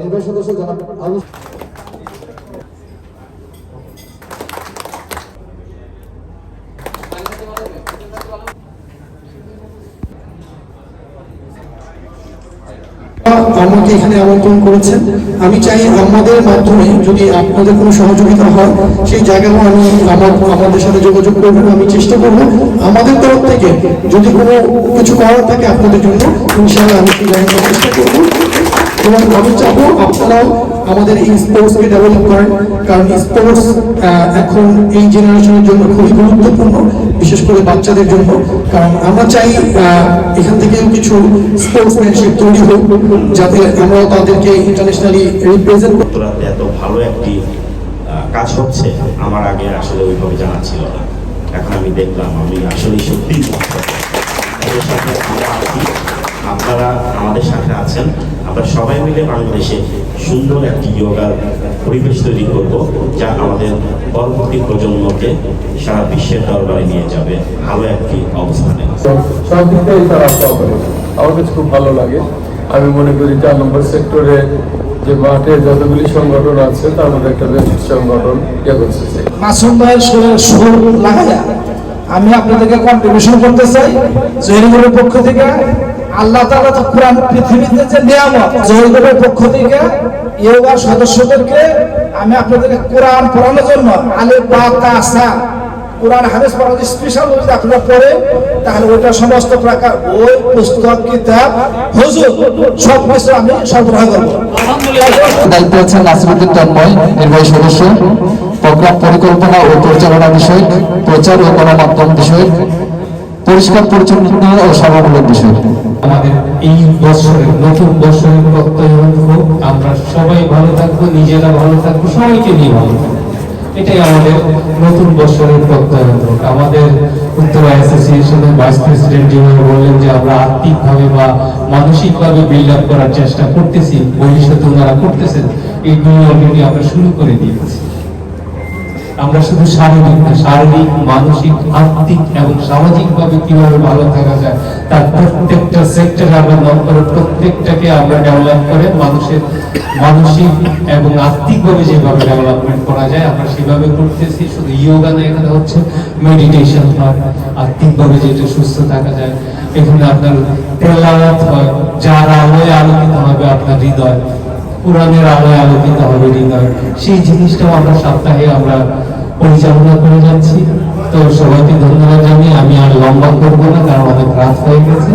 নির্বাহী সদস্য জনাব আবু আমাকে এখানে আমন্ত্রণ করেছেন। আমি চাই আমাদের মাধ্যমে যদি আপনাদের কোনো সহযোগিতা হয় সেই জায়গায় আমি আমাদের সাথে যোগাযোগ করবেন। আমি চেষ্টা করবো আমাদের তরফ থেকে যদি কোনো কিছু করার থাকে আপনাদের জন্য, ইনশাআল্লাহ আমি সেই জায়গায় চেষ্টা করবো। এবং আমি চাবো আপনারাও আমাদের এই স্পোর্টসকে ডেভেলপ করেন, কারণ স্পোর্টস এখন এই জেনারেশনের জন্য খুবই গুরুত্বপূর্ণ, বিশেষ করে বাচ্চাদের জন্য। কারণ আমরা চাই এখান থেকে কিছু স্পোর্টসম্যানশিপ তৈরি হোক, যাতে আমরা তাদেরকে ইন্টারন্যাশনালি রিপ্রেজেন্ট করতে। এত ভালো একটি কাজ হচ্ছে আমার আগে আসলে ওইভাবে জানা ছিল না, এখন আমি দেখলাম, আমি আসলে সত্যিই এদের সাথে আমরা আছি, আপনারা আমাদের সাথে আছেন। আমরা সবাই মিলে বাংলাদেশে সুন্দর একটি যোগার পরিবেশ তৈরি করব, যা আমাদের পরবর্তী প্রজন্মকে সারা বিশ্বের দরবারে নিয়ে যাবে ভালো একটি অবস্থানে। সব দিক থেকেই তারা করে, আমার কাছে খুব ভালো লাগে। আমি মনে করি 4 নম্বর সেক্টরে যে মাঠে যতগুলি সংগঠন আছে তার মধ্যে একটা বেস্ট সংগঠন করছে। মাসুম ভাইয়ের সুর লাগায়া আমি আপনাদেরকে কন্ট্রিবিউশন করতে চাই জহিরুলের পক্ষ থেকে। আল্লাহ তাআলা তো কোরআন পৃথিবীতে যে নিয়ামত, জহিরুলের পক্ষ থেকে ইয়োগার সদস্যদেরকে আমি আপনাদেরকে কোরআন পড়ানোর জন্য আলিফ বা তা সা কোরআন হাদিস পড়ানোর স্পেশাল যদি আপনারা পড়েন, তাহলে ওইটা সমস্ত প্রকার বই পুস্তক কিতাব হুজুর সব কিছু আমি সরবরাহ করবো। দায়িত্বে আছেন নাসিরউদ্দিন তন্ময়, নির্বাহী সদস্য, প্রোগ্রাম পরিকল্পনা ও পরিচালনা বিষয়, প্রচার ও গণমাধ্যম বিষয়, পরিষ্কার পরিচ্ছন্নতা ও সর্বমূলক বিষয়। আমাদের এই বছরের নতুন বছরের প্রত্যয়ন হোক, আমরা সবাই ভালো থাকবো, নিজেরা ভালো থাকবো, সবাইকে নিয়ে ভালো থাকবো, এটাই আমাদের নতুন বছরের প্রত্যয়ন হোক। আমাদের উত্তরা অ্যাসোসিয়েশনের ভাইস প্রেসিডেন্ট যেভাবে বললেন যে আমরা আর্থিকভাবে বা মানসিকভাবে বিল্ড আপ করার চেষ্টা করতেছি, ভবিষ্যতে ওনারা করতেছেন, এইগুলো অলরেডি আমরা শুরু করে দিয়েছি। আমরা শুধু শারীরিক না, শারীরিক, মানসিক, আর্থিক এবং সামাজিকভাবে কিভাবে ভালো থাকা যায় তার প্রত্যেকটা সেক্টরে আমরা নাম করে প্রত্যেকটাকে আমরা ডেভেলপ করে মানুষের মানসিক এবং আর্থিকভাবে যেভাবে ডেভেলপমেন্ট করা যায় আমরা সেভাবে করতেছি। শুধু ইয়োগা না, এখানে হচ্ছে মেডিটেশন হয়, আর্থিকভাবে যেটা সুস্থ থাকা যায়। এখানে আপনার তেলাওয়াত হয়, যার আলোয় আলোকিত হবে আপনার হৃদয়, কোরআনের আলোয় আলোকিত হবে হৃদয়। সেই জিনিসটাও আমরা সপ্তাহে আমরা পরিচালনা করে যাচ্ছি। তো সবাইকে ধন্যবাদ জানিয়ে আমি আর লম্বা করবো না, কারণ অনেক রাত হয়ে গেছে।